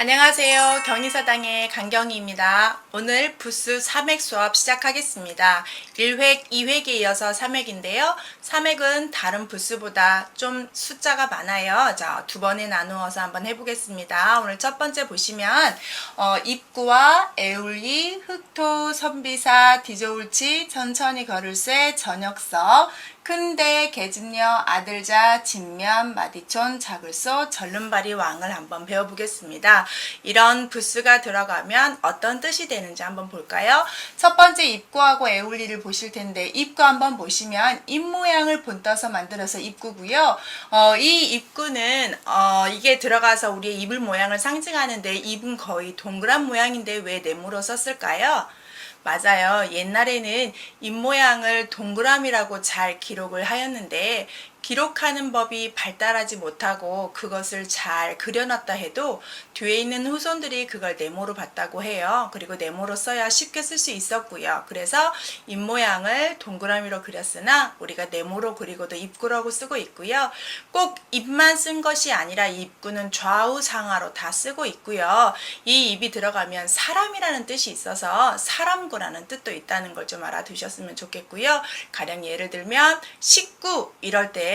안녕하세요. 경리사당의 강경희입니다. 오늘 부스 3획 수업 시작하겠습니다. 1획, 2획에 이어서 3획인데요. 3획은 다른 부스보다 좀 숫자가 많아요. 자, 두 번에 나누어서 한번 해보겠습니다. 오늘 첫 번째 보시면 입구와 애울리, 흑토, 선비사, 디저울치, 천천히 걸을새, 저녁서, 큰대, 계집녀, 아들자, 진면, 마디촌, 작을소, 절름발이 왕을 한번 배워보겠습니다. 이런 부스가 들어가면 어떤 뜻이 되는지 한번 볼까요? 첫 번째 입구하고 애울리를 보실 텐데 입구 한번 보시면 입 모양을 본떠서 만들어서 입구고요. 이 입구는 이게 들어가서 우리의 입을 모양을 상징하는데 입은 거의 동그란 모양인데 왜 네모로 썼을까요? 맞아요. 옛날에는 입 모양을 동그라미라고 잘 기록을 하였는데 기록하는 법이 발달하지 못하고 그것을 잘 그려놨다 해도 뒤에 있는 후손들이 그걸 네모로 봤다고 해요. 그리고 네모로 써야 쉽게 쓸 수 있었고요. 그래서 입 모양을 동그라미로 그렸으나 우리가 네모로 그리고도 입구라고 쓰고 있고요. 꼭 입만 쓴 것이 아니라 이 입구는 좌우 상하로 다 쓰고 있고요. 이 입이 들어가면 사람이라는 뜻이 있어서 사람구라는 뜻도 있다는 걸 좀 알아두셨으면 좋겠고요. 가령 예를 들면 식구 이럴 때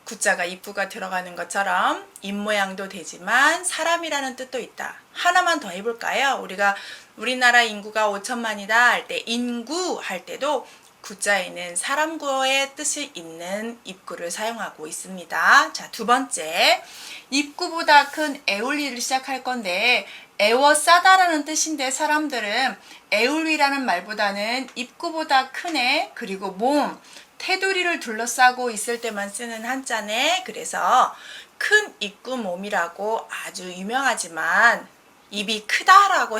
구자가 입구가 들어가는 것처럼 입 모양도 되지만 사람이라는 뜻도 있다. 하나만 더 해볼까요? 우리가 우리나라 인구가 5천만이다 할 때 인구 할 때도 구자에는 사람구어의 뜻이 있는 입구를 사용하고 있습니다. 자, 두 번째 입구보다 큰 애울리를 시작할 건데 애워싸다라는 뜻인데 사람들은 애울리라는 말보다는 입구보다 큰 애 그리고 몸 테두리를 둘러싸고 있을 때만 쓰는 한자네. 그래서 큰 입구 몸이라고 아주 유명하지만 입이 크다라고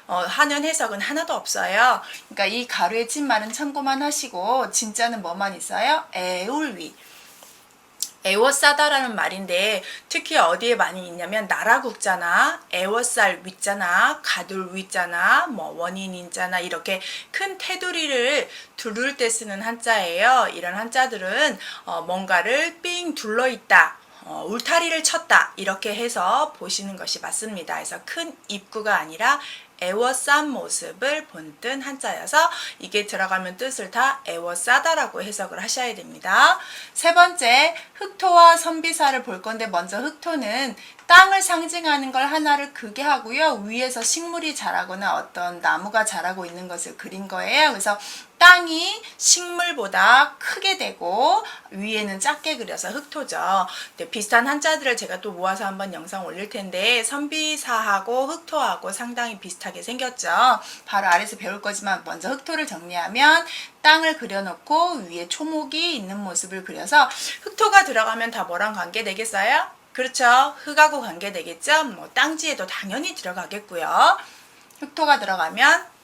하는 해석은 하나도 없어요. 그러니까 이 가루에 친 말은 참고만 하시고 진짜는 뭐만 있어요? 애울위. 애워싸다라는 말인데 특히 어디에 많이 있냐면 나라국자나 애워쌀 위자나 가둘 위자나 뭐 원인 인자나 이렇게 큰 테두리를 두를 때 쓰는 한자예요. 이런 한자들은 뭔가를 삥 둘러있다. 울타리를 쳤다 이렇게 해서 보시는 것이 맞습니다. 그래서 큰 입구가 아니라 애워싼 모습을 본뜬 한자여서 이게 들어가면 뜻을 다 애워싸다라고 해석을 하셔야 됩니다. 세 번째 흑토와 선비사를 볼 건데 먼저 흑토는 땅을 상징하는 걸 하나를 크게 하고요. 위에서 식물이 자라거나 어떤 나무가 자라고 있는 것을 그린 거예요. 그래서 땅이 식물보다 크게 되고 위에는 작게 그려서 흑토죠. 네, 비슷한 한자들을 제가 또 모아서 한번 영상 올릴 텐데 선비사하고 흑토하고 상당히 비슷하게 생겼죠. 바로 아래서 배울 거지만 먼저 흑토를 정리하면 땅을 그려놓고 위에 초목이 있는 모습을 그려서 흑토가 들어가면 다 뭐랑 관계 되겠어요? 그렇죠. 흙하고 관계 되겠죠. 뭐 땅지에도 당연히 들어가겠고요. 흑토가 들어가면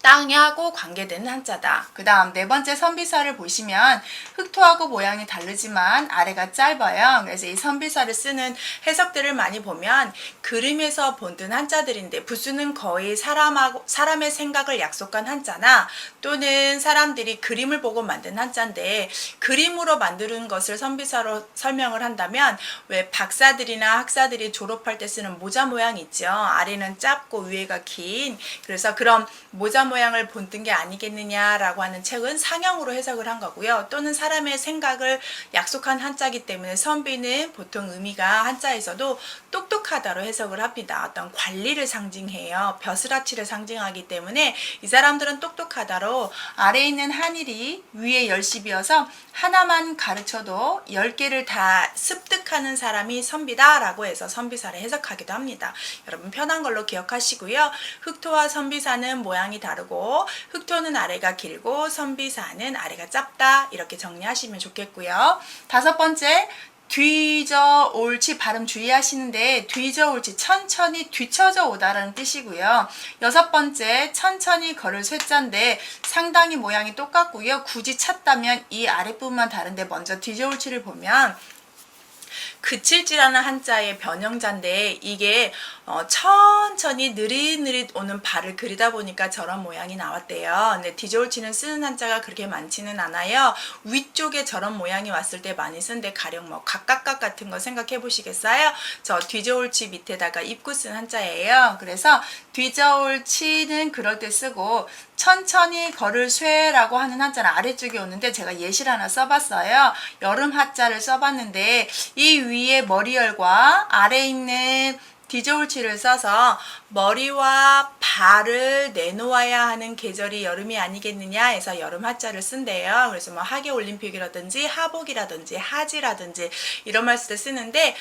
땅하고 관계되는 한자다. 그 다음 네 번째 선비사를 보시면 흑토하고 모양이 다르지만 아래가 짧아요. 그래서 이 선비사를 쓰는 해석들을 많이 보면 그림에서 본뜬 한자들인데 부수는 거의 사람의 생각을 약속한 한자나 또는 사람들이 그림을 보고 만든 한자인데 그림으로 만드는 것을 선비사로 설명을 한다면 왜 박사들이나 학사들이 졸업할 때 쓰는 모자 모양 있죠. 아래는 짧고 위에가 긴. 그래서 그런 모자 모양을 본뜬 게 아니겠느냐라고 하는 책은 상형으로 해석을 한 거고요. 또는 사람의 생각을 약속한 한자이기 때문에 선비는 보통 의미가 한자에서도 똑똑하다로 해석을 합니다. 어떤 관리를 상징해요. 벼슬아치를 상징하기 때문에 이 사람들은 똑똑하다로 아래에 있는 한일이 위에 열십이어서 하나만 가르쳐도 10개를 다 습득하는 사람이 선비다라고 해서 선비사를 해석하기도 합니다. 여러분 편한 걸로 기억하시고요. 흑토와 선비사는 모양이 다르고 흑토는 아래가 길고 선비사는 아래가 짧다 이렇게 정리하시면 좋겠고요. 다섯 번째 뒤져 옳지 발음 주의하시는데 뒤져 옳지 천천히 뒤쳐져 오다라는 뜻이고요. 여섯 번째 천천히 걸을 쇠자인데 상당히 모양이 똑같고요. 굳이 찾다면 이 아랫부분만 다른데 먼저 뒤져 옳지를 보면 그칠지라는 한자의 변형자인데 이게 천천히 느릿느릿 오는 발을 그리다 보니까 저런 모양이 나왔대요. 근데 디저울치는 쓰는 한자가 그렇게 많지는 않아요. 위쪽에 저런 모양이 왔을 때 많이 쓰는데 가령 뭐 각각각 같은 거 생각해 보시겠어요? 저 뒤저울치 밑에다가 입구 쓴 한자예요. 그래서 뒤저울치는 그럴 때 쓰고 천천히 걸을 쇠라고 하는 한자는 아래쪽에 오는데 제가 예시를 하나 써봤어요. 여름 하자를 써봤는데 이 위에 머리열과 아래 있는 디저울치를 써서 머리와 발을 내놓아야 하는 계절이 여름이 아니겠느냐 해서 여름 하자를 쓴대요. 그래서 뭐 하계올림픽이라든지 하복이라든지 하지라든지 이런 말 쓸 때 쓰는데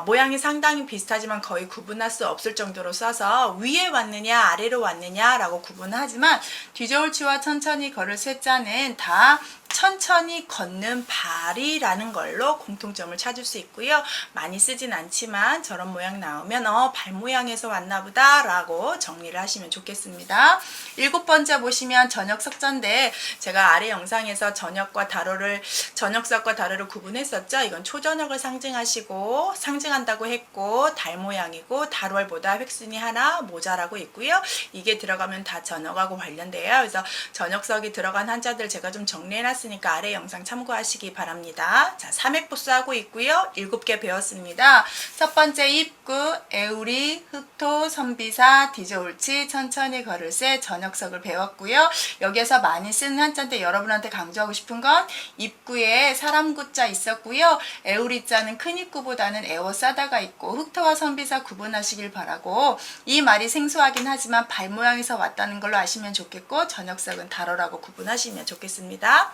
모양이 상당히 비슷하지만 거의 구분할 수 없을 정도로 써서 위에 왔느냐 아래로 왔느냐 라고 구분하지만 뒤저울치와 천천히 걸을 쇠자는 다 천천히 걷는 발이라는 걸로 공통점을 찾을 수 있고요. 많이 쓰진 않지만 저런 모양 나오면 발 모양에서 왔나 보다 라고 정리를 하시면 좋겠습니다. 7번째 보시면 저녁석자인데 제가 아래 영상에서 저녁과 다로를 저녁석과 다로를 구분했었죠. 이건 초저녁을 상징한다고 했고 달 모양이고 다로월보다 획순이 하나 모자라고 있고요. 이게 들어가면 다 저녁하고 관련돼요. 그래서 저녁석이 들어간 한자들 제가 좀 정리해놨습니다. 으니까 아래 영상 참고하시기 바랍니다. 자, 삼획보수 하고 있고요. 7개 배웠습니다. 첫 번째 입구, 애우리, 흑토, 선비사, 디저울치, 천천히 걸을새, 저녁석을 배웠고요. 여기에서 많이 쓰는 한자인데 여러분한테 강조하고 싶은 건 입구에 사람구자 있었고요. 애우리자는 큰 입구보다는 에워싸다가 있고 흑토와 선비사 구분하시길 바라고 이 말이 생소하긴 하지만 발 모양에서 왔다는 걸로 아시면 좋겠고 저녁석은 달어라고 구분하시면 좋겠습니다.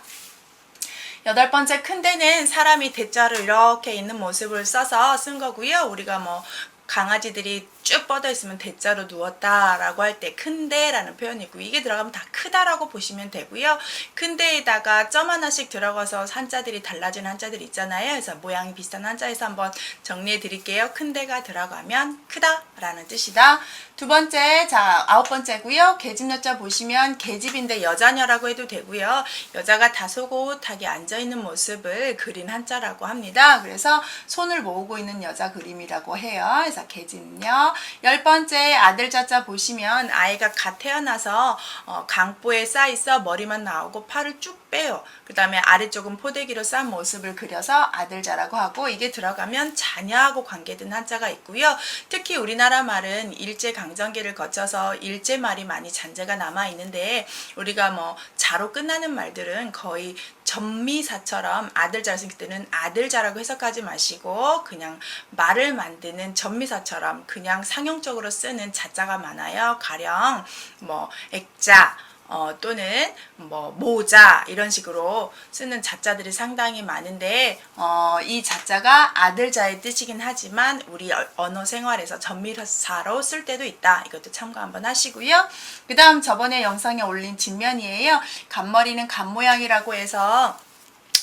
8번째 큰 데는 사람이 대자로 이렇게 있는 모습을 써서 쓴 거고요. 우리가 뭐 강아지들이 쭉 뻗어 있으면 대자로 누웠다라고 할 때 큰데라는 표현이 있고 이게 들어가면 다 크다라고 보시면 되고요. 큰데에다가 점 하나씩 들어가서 한자들이 달라지는 한자들이 있잖아요. 그래서 모양이 비슷한 한자에서 한번 정리해 드릴게요. 큰데가 들어가면 크다라는 뜻이다. 두 번째, 자 9번째고요. 계집여자 보시면 계집인데 여자녀라고 해도 되고요. 여자가 다소곳하게 앉아있는 모습을 그린 한자라고 합니다. 그래서 손을 모으고 있는 여자 그림이라고 해요. 그래서 계집녀. 10번째 아들자자 보시면 아이가 갓 태어나서 강보에 쌓여있어 머리만 나오고 팔을 쭉 빼요. 그 다음에 아래쪽은 포대기로 싼 모습을 그려서 아들자라고 하고 이게 들어가면 자녀하고 관계된 한자가 있고요. 특히 우리나라 말은 일제강점기를 거쳐서 일제말이 많이 잔재가 남아있는데 우리가 뭐 자로 끝나는 말들은 거의 전미사처럼 아들자를 쓸 때는 아들자라고 해석하지 마시고 그냥 말을 만드는 전미사처럼 그냥 상용적으로 쓰는 자자가 많아요. 가령 뭐 액자 또는 뭐 모자 이런 식으로 쓰는 자자들이 상당히 많은데 이 자자가 아들자의 뜻이긴 하지만 우리 언어 생활에서 전미사로 쓸 때도 있다. 이것도 참고 한번 하시고요. 그 다음 저번에 영상에 올린 진면이에요. 간머리는 간모양이라고 해서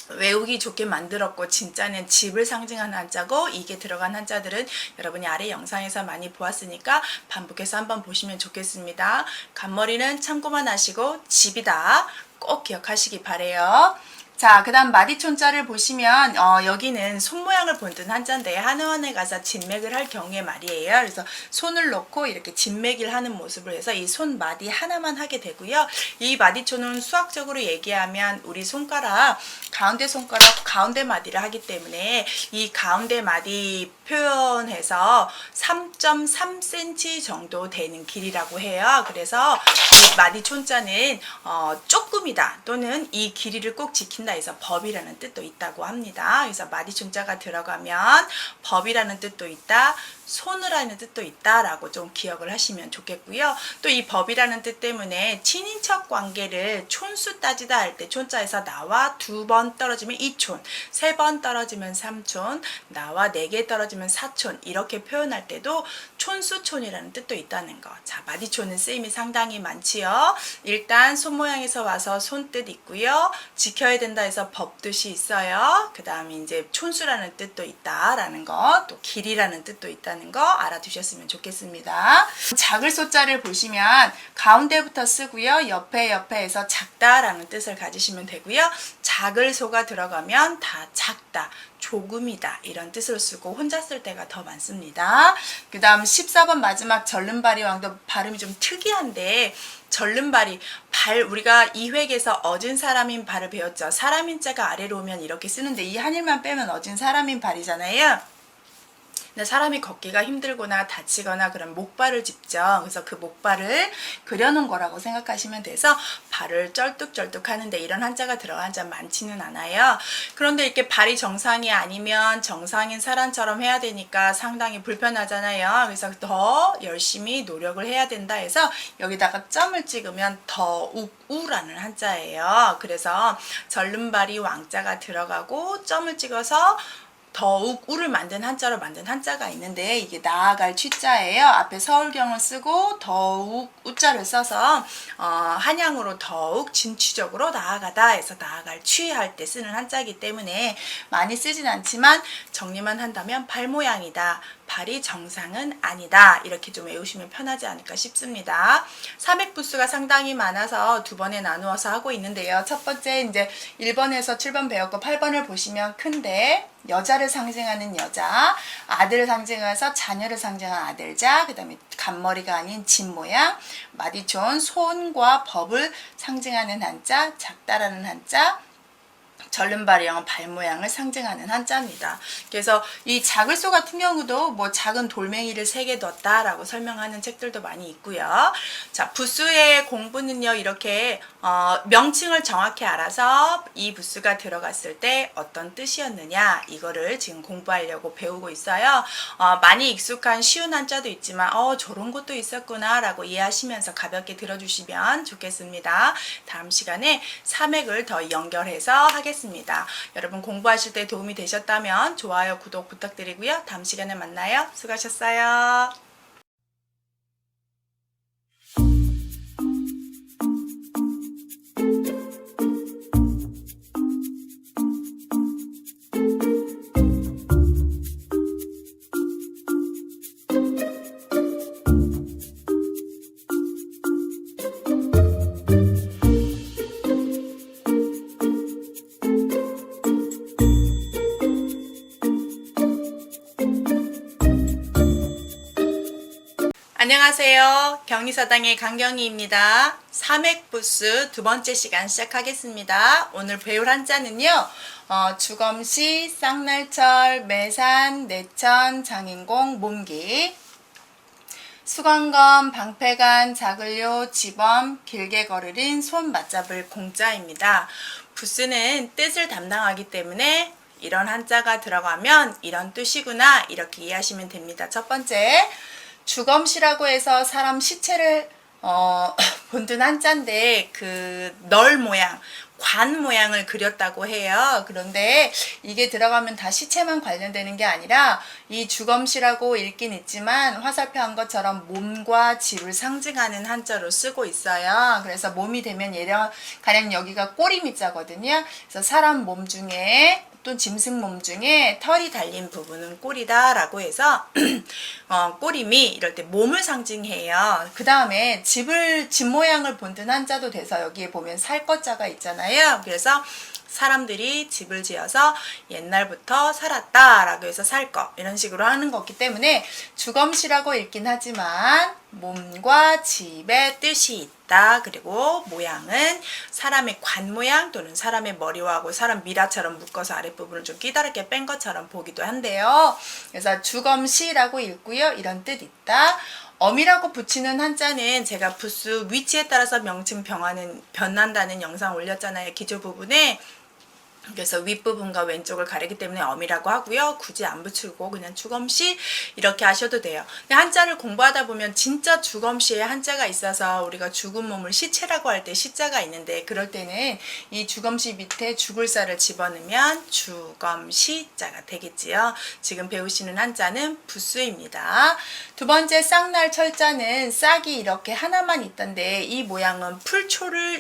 외우기 좋게 만들었고 진짜는 집을 상징하는 한자고 이게 들어간 한자들은 여러분이 아래 영상에서 많이 보았으니까 반복해서 한번 보시면 좋겠습니다. 간머리는 참고만 하시고 집이다. 꼭 기억하시기 바래요. 자, 그 다음 마디촌자를 보시면 여기는 손 모양을 본뜬 한자인데 한의원에 가서 진맥을 할 경우에 말이에요. 그래서 손을 놓고 이렇게 진맥을 하는 모습을 해서 이 손 마디 하나만 하게 되고요. 이 마디촌은 수학적으로 얘기하면 우리 손가락 가운데 손가락 가운데 마디를 하기 때문에 이 가운데 마디 표현해서 3.3cm 정도 되는 길이라고 해요. 그래서 이 마디촌자는 조금이다 또는 이 길이를 꼭 지킨다 해서 법이라는 뜻도 있다고 합니다. 그래서 마디촌자가 들어가면 법이라는 뜻도 있다. 손을 하는 뜻도 있다라고 좀 기억을 하시면 좋겠고요. 또 이 법이라는 뜻 때문에 친인척 관계를 촌수 따지다 할 때 촌자에서 나와 2번 떨어지면 2촌, 3번 떨어지면 3촌, 나와 4개 떨어지면 4촌 이렇게 표현할 때도 촌수촌이라는 뜻도 있다는 거. 자, 마디촌은 쓰임이 상당히 많지요. 일단 손 모양에서 와서 손뜻 있고요. 지켜야 된다 해서 법뜻이 있어요. 그 다음에 이제 촌수라는 뜻도 있다라는 거, 또 길이라는 뜻도 있다는 거 알아두셨으면 좋겠습니다. 작을 소자를 보시면 가운데부터 쓰고요. 옆에에서 작다라는 뜻을 가지시면 되고요. 작을 소가 들어가면 다 작다, 조금이다 이런 뜻을 쓰고 혼자 쓸 때가 더 많습니다. 그 다음 14번 마지막 절름발이 왕도 발음이 좀 특이한데 절름발이 발 우리가 2획에서 어진 사람인 발을 배웠죠. 사람인 자가 아래로 오면 이렇게 쓰는데 이 한일만 빼면 어진 사람인 발이잖아요. 근데 사람이 걷기가 힘들거나 다치거나 그런 목발을 짚죠. 그래서 그 목발을 그려놓은 거라고 생각하시면 돼서 발을 쩔뚝쩔뚝 하는데 이런 한자가 들어간 한자 많지는 않아요. 그런데 이렇게 발이 정상이 아니면 정상인 사람처럼 해야 되니까 상당히 불편하잖아요. 그래서 더 열심히 노력을 해야 된다 해서 여기다가 점을 찍으면 더욱우라는 한자예요. 그래서 절름발이 왕자가 들어가고 점을 찍어서 더욱 우를 만든 한자로 만든 한자가 있는데 이게 나아갈 취자예요. 앞에 서울경을 쓰고 더욱 우자를 써서 한양으로 더욱 진취적으로 나아가다 해서 나아갈 취할 때 쓰는 한자이기 때문에 많이 쓰진 않지만 정리만 한다면 발 모양이다. 발이 정상은 아니다. 이렇게 좀 외우시면 편하지 않을까 싶습니다. 삼획부수가 상당히 많아서 두 번에 나누어서 하고 있는데요. 첫 번째 이제 1번에서 7번 배웠고 8번을 보시면 큰데 여자를 상징하는 여자, 아들을 상징해서 자녀를 상징하는 아들자, 그 다음에 간머리가 아닌 집 모양, 마디촌, 손과 법을 상징하는 한자, 작다라는 한자, 절름발이랑 발 모양을 상징하는 한자입니다. 그래서 이 작을소 같은 경우도 뭐 작은 돌멩이를 3개 넣었다라고 설명하는 책들도 많이 있고요. 자, 부수의 공부는요, 이렇게 명칭을 정확히 알아서 이 부수가 들어갔을 때 어떤 뜻이었느냐 이거를 지금 공부하려고 배우고 있어요. 많이 익숙한 쉬운 한자도 있지만 저런 것도 있었구나 라고 이해하시면서 가볍게 들어주시면 좋겠습니다. 다음 시간에 삼획을 더 연결해서 하겠습니다. 여러분 공부하실 때 도움이 되셨다면 좋아요, 구독 부탁드리고요. 다음 시간에 만나요. 수고하셨어요. 안녕하세요. 경리사당의 강경희입니다. 삼획부수 두 번째 시간 시작하겠습니다. 오늘 배울 한자는요. 주검시, 쌍날철, 매산, 내천, 장인공, 몸기, 수건검, 방패간, 자글요, 지범, 길게 거르린, 손 맞잡을 공자입니다. 부수는 뜻을 담당하기 때문에 이런 한자가 들어가면 이런 뜻이구나 이렇게 이해하시면 됩니다. 첫 번째, 주검시라고 해서 사람 시체를 본뜬 한자인데 그 널 모양, 관 모양을 그렸다고 해요. 그런데 이게 들어가면 다 시체만 관련되는 게 아니라 이 주검시라고 읽긴 있지만 화살표 한 것처럼 몸과 집을 상징하는 한자로 쓰고 있어요. 그래서 몸이 되면 가령 여기가 꼬리미자거든요. 그래서 사람 몸 중에 또 짐승 몸 중에 털이 달린 부분은 꼬리다 라고 해서 꼬리미 이럴 때 몸을 상징해요. 그 다음에 집 모양을 본뜬 한자도 돼서 여기에 보면 살 것자가 있잖아요. 그래서 사람들이 집을 지어서 옛날부터 살았다 라고 해서 살 것 이런 식으로 하는 거기 때문에 주검시라고 읽긴 하지만 몸과 집의 뜻이 있다. 그리고 모양은 사람의 관 모양 또는 사람의 머리하고 사람 미라처럼 묶어서 아랫부분을 좀 끼다랗게 뺀 것처럼 보기도 한데요. 그래서 주검시라고 읽고요. 이런 뜻 있다. 엄이라고 붙이는 한자는 제가 부수 위치에 따라서 명칭 변한다는 영상 올렸잖아요. 기조 부분에. 그래서 윗부분과 왼쪽을 가리기 때문에 엄이라고 하고요. 굳이 안 붙이고 그냥 주검시 이렇게 하셔도 돼요. 근데 한자를 공부하다 보면 진짜 주검시에 한자가 있어서 우리가 죽은 몸을 시체라고 할 때 시자가 있는데 그럴 때는 이 주검시 밑에 죽을 살을 집어넣으면 주검시자가 되겠지요. 지금 배우시는 한자는 부수입니다. 두 번째 쌍날철자는 싹이 이렇게 하나만 있던데 이 모양은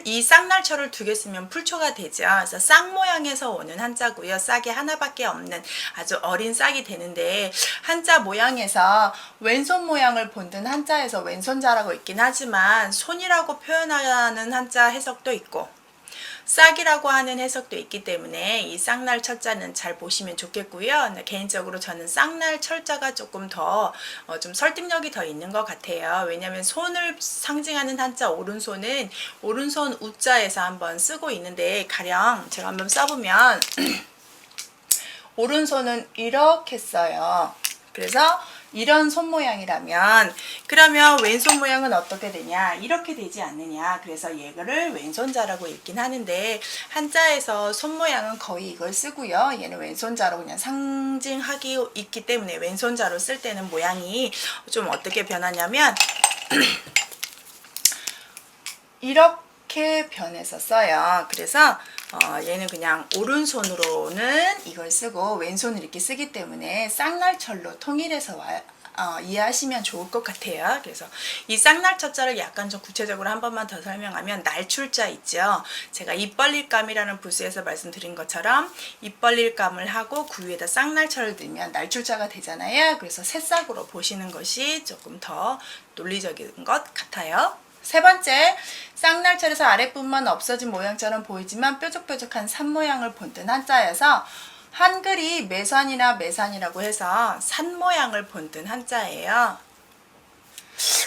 이 쌍날철을 2개 쓰면 풀초가 되죠. 그래서 쌍 모양의 오는 한자고요. 싹이 하나밖에 없는 아주 어린 싹이 되는데 한자 모양에서 왼손 모양을 본뜬 한자에서 왼손자라고 있긴 하지만 손이라고 표현하는 한자 해석도 있고 싹이라고 하는 해석도 있기 때문에 이 쌍날 철자는 잘 보시면 좋겠고요. 개인적으로 저는 쌍날 철자가 조금 더 좀 설득력이 더 있는 것 같아요. 왜냐하면 손을 상징하는 한자 오른손은 오른손 우자에서 한번 쓰고 있는데, 가령 제가 한번 써보면 오른손은 이렇게 써요. 그래서 이런 손 모양이라면, 그러면 왼손 모양은 어떻게 되냐? 이렇게 되지 않느냐? 그래서 얘를 왼손자라고 읽긴 하는데, 한자에서 손 모양은 거의 이걸 쓰고요. 얘는 왼손자로 그냥 상징하기 있기 때문에 왼손자로 쓸 때는 모양이 좀 어떻게 변하냐면 이렇게 변해서 써요. 그래서 얘는 그냥 오른손으로는 이걸 쓰고 왼손을 이렇게 쓰기 때문에 쌍날철로 통일해서 이해하시면 좋을 것 같아요. 그래서 이 쌍날철자를 약간 좀 구체적으로 한 번만 더 설명하면, 날출자 있죠. 제가 입벌릴감이라는 부수에서 말씀드린 것처럼 입벌릴감을 하고 그 위에다 쌍날철을 넣으면 날출자가 되잖아요. 그래서 새싹으로 보시는 것이 조금 더 논리적인 것 같아요. 세 번째, 쌍날철에서 아랫부분만 없어진 모양처럼 보이지만 뾰족뾰족한 산 모양을 본뜬 한자여서 한글이 매산이나 매산이라고 해서 산 모양을 본뜬 한자예요.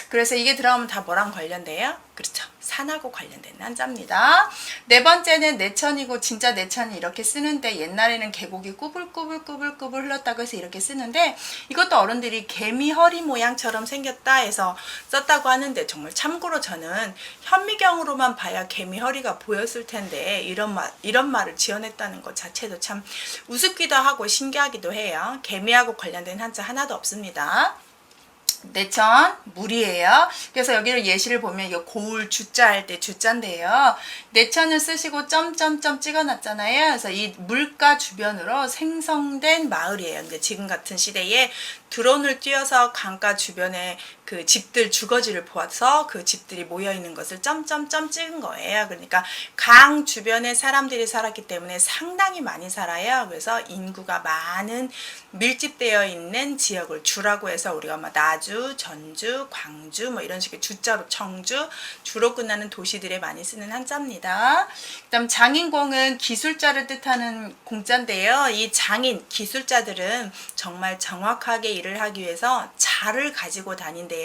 그래서 이게 들어가면 다 뭐랑 관련돼요? 그렇죠. 산하고 관련된 한자입니다. 네 번째는 내천이고, 진짜 내천이 이렇게 쓰는데 옛날에는 계곡이 꾸불꾸불꾸불꾸불 흘렀다고 해서 이렇게 쓰는데, 이것도 어른들이 개미 허리 모양처럼 생겼다 해서 썼다고 하는데, 정말 참고로 저는 현미경으로만 봐야 개미 허리가 보였을 텐데 이런 말을 지어냈다는 것 자체도 참 우습기도 하고 신기하기도 해요. 개미하고 관련된 한자 하나도 없습니다. 내천 물이에요. 그래서 여기를 예시를 보면 이 고울 주자 할 때 주자인데요. 내천을 쓰시고 점점점 찍어놨잖아요. 그래서 이 물가 주변으로 생성된 마을이에요. 근데 지금 같은 시대에 드론을 띄워서 강가 주변에 그 집들 주거지를 보아서 그 집들이 모여있는 것을 점점점 찍은 거예요. 그러니까 강 주변에 사람들이 살았기 때문에 상당히 많이 살아요. 그래서 인구가 많은 밀집되어 있는 지역을 주라고 해서 우리가 나주, 전주, 광주 뭐 이런 식의 주자로 청주, 주로 끝나는 도시들에 많이 쓰는 한자입니다. 그다음 장인공은 기술자를 뜻하는 공자인데요. 이 장인, 기술자들은 정말 정확하게 일을 하기 위해서 자를 가지고 다닌대요.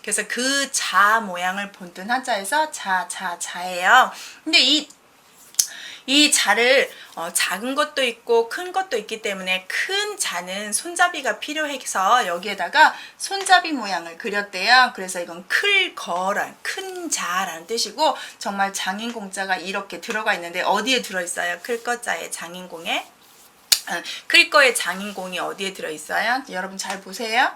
그래서 그 자 모양을 본뜬 한자에서 자예요. 근데 이 자를 작은 것도 있고 큰 것도 있기 때문에 큰 자는 손잡이가 필요해서 여기에다가 손잡이 모양을 그렸대요. 그래서 이건 클거란 큰 자라는 뜻이고, 정말 장인공자가 이렇게 들어가 있는데 어디에 들어있어요? 클거자의 장인공에? 클거의 장인공이 어디에 들어있어요? 여러분 잘 보세요.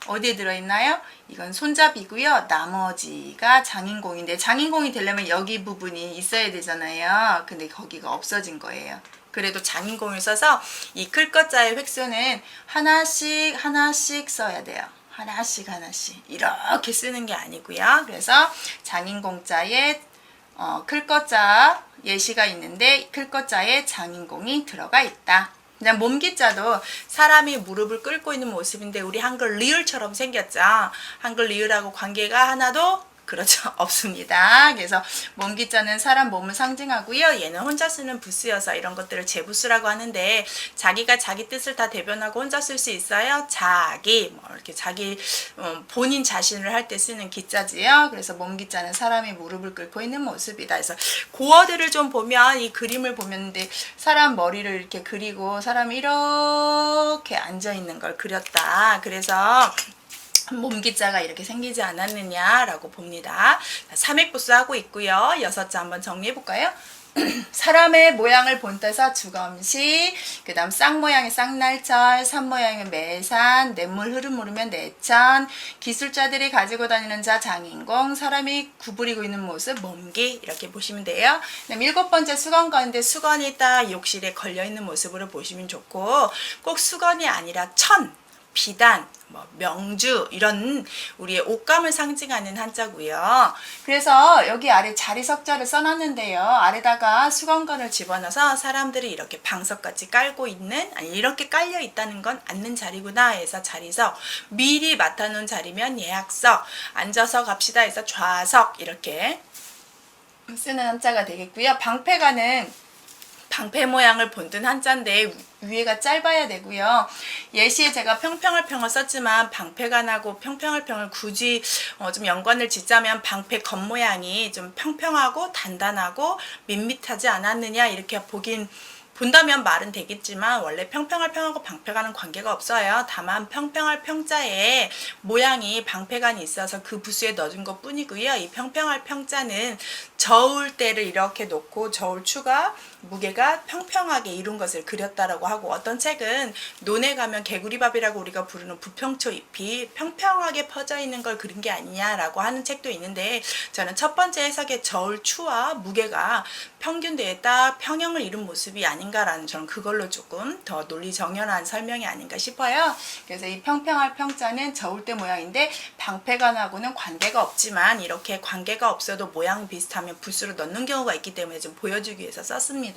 어디에 들어있나요? 이건 손잡이고요. 나머지가 장인공인데, 장인공이 되려면 여기 부분이 있어야 되잖아요. 근데 거기가 없어진 거예요. 그래도 장인공을 써서 이 클거자의 획수는 하나씩 써야 돼요. 하나씩 이렇게 쓰는 게 아니고요. 그래서 장인공자의 클거자 예시가 있는데 클거자에 장인공이 들어가 있다. 그냥 몸기자도 사람이 무릎을 꿇고 있는 모습인데 우리 한글 리을처럼 생겼죠. 한글 리을하고 관계가 하나도 그렇죠. 없습니다. 그래서 몸기자는 사람 몸을 상징하고요. 얘는 혼자 쓰는 부수여서 이런 것들을 제부수라고 하는데, 자기가 자기 뜻을 다 대변하고 혼자 쓸 수 있어요. 자기 뭐 이렇게 자기 본인 자신을 할 때 쓰는 기자지요. 그래서 몸기자는 사람이 무릎을 꿇고 있는 모습이다. 그래서 고어들을 좀 보면, 이 그림을 보면 사람 머리를 이렇게 그리고 사람이 이렇게 앉아 있는 걸 그렸다. 그래서 몸기자가 이렇게 생기지 않았느냐라고 봅니다. 삼획부수 하고 있고요. 6자 한번 정리해 볼까요? 사람의 모양을 본떠서 주검시, 그 다음 쌍모양의 쌍날철, 산모양의 매산, 냇물 흐름 모르면 내천, 기술자들이 가지고 다니는 자 장인공, 사람이 구부리고 있는 모습 몸기, 이렇게 보시면 돼요. 그다음 7번째 수건건인데, 수건이 딱 욕실에 걸려있는 모습으로 보시면 좋고, 꼭 수건이 아니라 천, 비단, 명주 이런 우리의 옷감을 상징하는 한자고요. 그래서 여기 아래 자리석자를 써놨는데요. 아래다가 수건건을 집어넣어서 사람들이 이렇게 방석같이 깔고 있는, 아니 이렇게 깔려 있다는 건 앉는 자리구나 해서 자리석, 미리 맡아놓은 자리면 예약석, 앉아서 갑시다 해서 좌석, 이렇게 쓰는 한자가 되겠고요. 방패가는 방패 모양을 본뜬 한자인데 위에가 짧아야 되고요. 예시에 제가 평평할 평을 썼지만 방패간하고 평평할 평을 굳이 좀 연관을 짓자면 방패 겉모양이 좀 평평하고 단단하고 밋밋하지 않았느냐 이렇게 본다면 말은 되겠지만 원래 평평할 평하고 방패간은 관계가 없어요. 다만 평평할 평자에 모양이 방패간이 있어서 그 부수에 넣어준 것 뿐이고요. 이 평평할 평자는 저울대를 이렇게 놓고 저울추가 무게가 평평하게 이룬 것을 그렸다라고 하고, 어떤 책은 논에 가면 개구리밥이라고 우리가 부르는 부평초 잎이 평평하게 퍼져 있는 걸 그린 게 아니냐라고 하는 책도 있는데, 저는 첫 번째 해석의 저울추와 무게가 평균대에 딱 평형을 이룬 모습이 아닌가라는, 저는 그걸로 조금 더 논리 정연한 설명이 아닌가 싶어요. 그래서 이 평평할 평자는 저울대 모양인데 방패간하고는 관계가 없지만 이렇게 관계가 없어도 모양 비슷하면 붓으로 넣는 경우가 있기 때문에 좀 보여주기 위해서 썼습니다.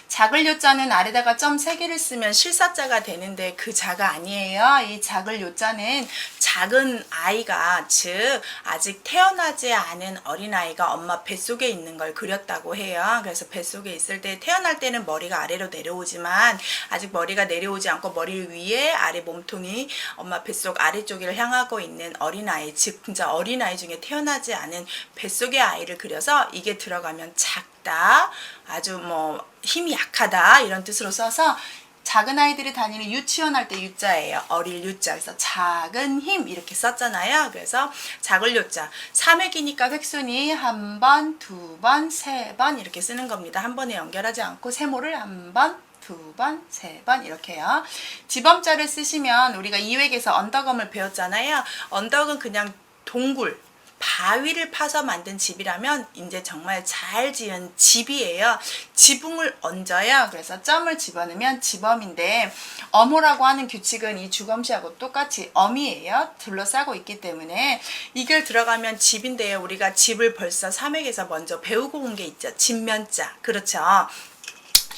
작을 요자는 아래다가 점 3개를 쓰면 실사자가 되는데 그 자가 아니에요. 이 작을 요자는 작은 아이가, 즉 아직 태어나지 않은 어린아이가 엄마 뱃속에 있는 걸 그렸다고 해요. 그래서 뱃속에 있을 때, 태어날 때는 머리가 아래로 내려오지만 아직 머리가 내려오지 않고 머리 위에 아래 몸통이 엄마 뱃속 아래쪽을 향하고 있는 어린아이, 즉 진짜 어린아이 중에 태어나지 않은 뱃속의 아이를 그려서 이게 들어가면 작다, 아주 힘이 약하다 이런 뜻으로 써서 작은 아이들이 다니는 유치원 할 때 유자예요. 어릴 유자. 그래서 작은 힘 이렇게 썼잖아요. 그래서 작을 요자. 3획이니까 획순이 1번, 2번, 3번 이렇게 쓰는 겁니다. 한 번에 연결하지 않고 세모를 1번, 2번, 3번 이렇게요. 지범자를 쓰시면 우리가 2획에서 언덕음을 배웠잖아요. 언덕은 그냥 동굴, 바위를 파서 만든 집이라면 이제 정말 잘 지은 집이에요. 지붕을 얹어요. 그래서 점을 집어넣으면 지범인데, 어모라고 하는 규칙은 이 주검시하고 똑같이 엄이에요. 둘러싸고 있기 때문에 이걸 들어가면 집인데요. 우리가 집을 벌써 3획에서 먼저 배우고 온 게 있죠. 집면자. 그렇죠.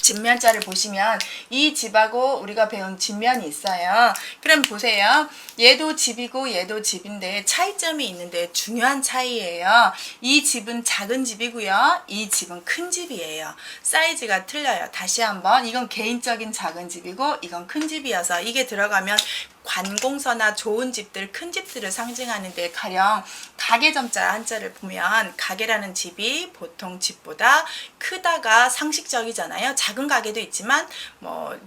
집면자를 보시면 이 집하고 우리가 배운 집면이 있어요. 그럼 보세요. 얘도 집이고 얘도 집인데 차이점이 있는데 중요한 차이예요. 이 집은 작은 집이고요. 이 집은 큰 집이에요. 사이즈가 틀려요. 다시 한번, 이건 개인적인 작은 집이고 이건 큰 집이어서 이게 들어가면 관공서나 좋은 집들, 큰 집들을 상징하는데, 가령 가게점자 한자를 보면 가게라는 집이 보통 집보다 크다가 상식적이잖아요. 작은 가게도 있지만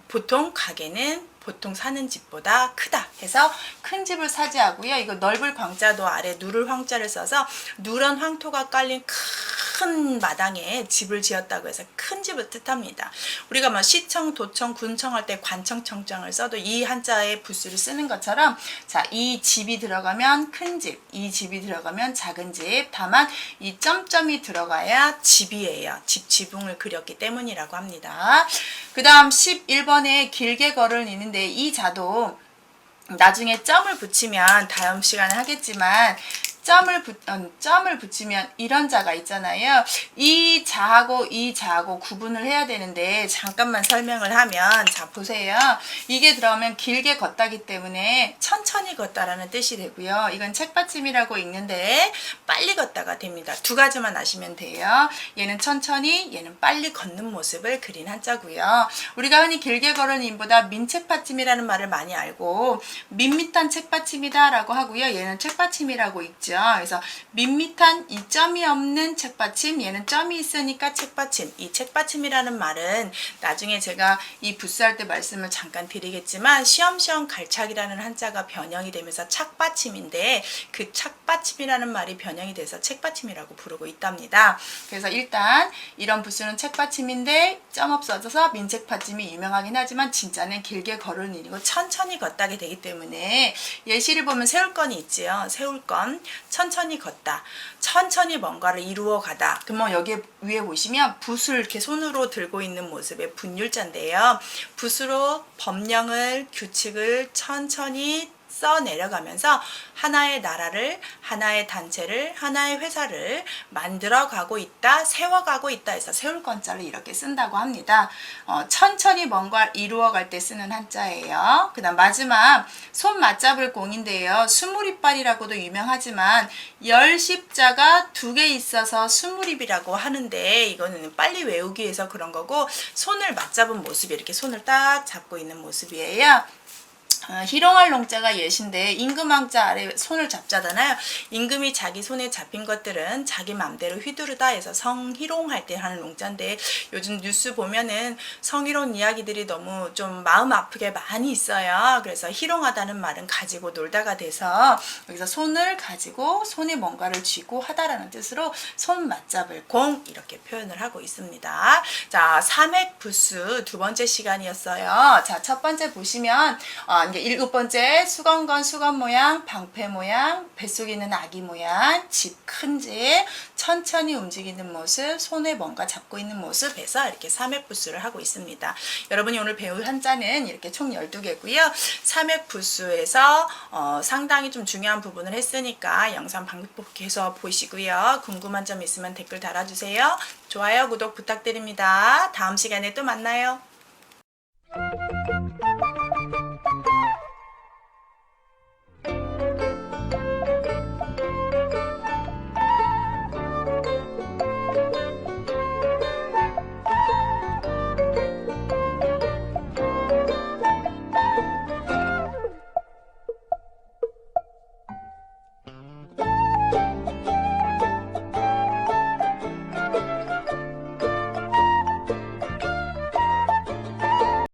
보통 가게는 보통 사는 집보다 크다 해서 큰 집을 사지하고요. 이거 넓을 광자도 아래 누를 황자를 써서 누런 황토가 깔린 큰 마당에 집을 지었다고 해서 큰 집을 뜻합니다. 우리가 시청, 도청, 군청 할 때 관청, 청청을 써도 이 한자의 부수를 쓰는 것처럼, 자, 이 집이 들어가면 큰 집, 이 집이 들어가면 작은 집. 다만 이 점점이 들어가야 집이에요. 집 지붕을 그렸기 때문이라고 합니다. 그 다음 11번에 길게 걸을 이는데, 이 자도 나중에 점을 붙이면 다음 시간에 하겠지만 점을 붙이면 이런 자가 있잖아요. 이 자하고 구분을 해야 되는데, 잠깐만 설명을 하면, 자 보세요. 이게 들어오면 길게 걷다기 때문에 천천히 걷다라는 뜻이 되고요. 이건 책받침이라고 읽는데 빨리 걷다가 됩니다. 두 가지만 아시면 돼요. 얘는 천천히, 얘는 빨리 걷는 모습을 그린 한자고요. 우리가 흔히 길게 걸은 인보다 민책받침이라는 말을 많이 알고 밋밋한 책받침이다 라고 하고요. 얘는 책받침이라고 읽죠. 그래서 밋밋한 이 점이 없는 책받침, 얘는 점이 있으니까 책받침. 이 책받침이라는 말은 나중에 제가 이 부스할 때 말씀을 잠깐 드리겠지만, 시험시험 갈착이라는 한자가 변형이 되면서 착받침인데, 그 착받침이라는 말이 변형이 돼서 책받침이라고 부르고 있답니다. 그래서 일단 이런 부수는 책받침인데 점 없어져서 민책받침이 유명하긴 하지만 진짜는 길게 걸을 일이고 천천히 걷다게 되기 때문에, 예시를 보면 세울건이 있지요. 세울건, 천천히 걷다, 천천히 뭔가를 이루어 가다. 그러면 여기 위에 보시면 붓을 이렇게 손으로 들고 있는 모습의 분율자인데요. 붓으로 법령을, 규칙을 천천히 써 내려가면서 하나의 나라를, 하나의 단체를, 하나의 회사를 만들어가고 있다, 세워가고 있다 해서 세울 건자를 이렇게 쓴다고 합니다. 천천히 뭔가 이루어갈 때 쓰는 한자예요. 그 다음 마지막 손 맞잡을 공인데요. 스물이빨이라고도 유명하지만 열십자가 2개 있어서 스물입이라고 하는데 이거는 빨리 외우기 위해서 그런 거고 손을 맞잡은 모습이 이렇게 손을 딱 잡고 있는 모습이에요. 희롱할 농자가 예신데 임금왕자 아래 손을 잡자잖아요. 임금이 자기 손에 잡힌 것들은 자기 맘대로 휘두르다 해서 성희롱할 때 하는 농자인데 요즘 뉴스 보면은 성희롱 이야기들이 너무 좀 마음 아프게 많이 있어요. 그래서 희롱하다는 말은 가지고 놀다가 돼서 여기서 손을 가지고 손에 뭔가를 쥐고 하다라는 뜻으로 손 맞잡을 공 이렇게 표현을 하고 있습니다. 자, 삼획부수 두 번째 시간이었어요. 자, 첫 번째 보시면 이제 7번째 수건건 수건 모양, 방패 모양, 뱃속에 있는 아기 모양, 집 큰 집, 천천히 움직이는 모습, 손에 뭔가 잡고 있는 모습에서 이렇게 삼획부수를 하고 있습니다. 여러분이 오늘 배울 한자는 이렇게 총 12개고요. 삼획부수에서 상당히 좀 중요한 부분을 했으니까 영상 반복해서 보시고요. 궁금한 점 있으면 댓글 달아주세요. 좋아요, 구독 부탁드립니다. 다음 시간에 또 만나요.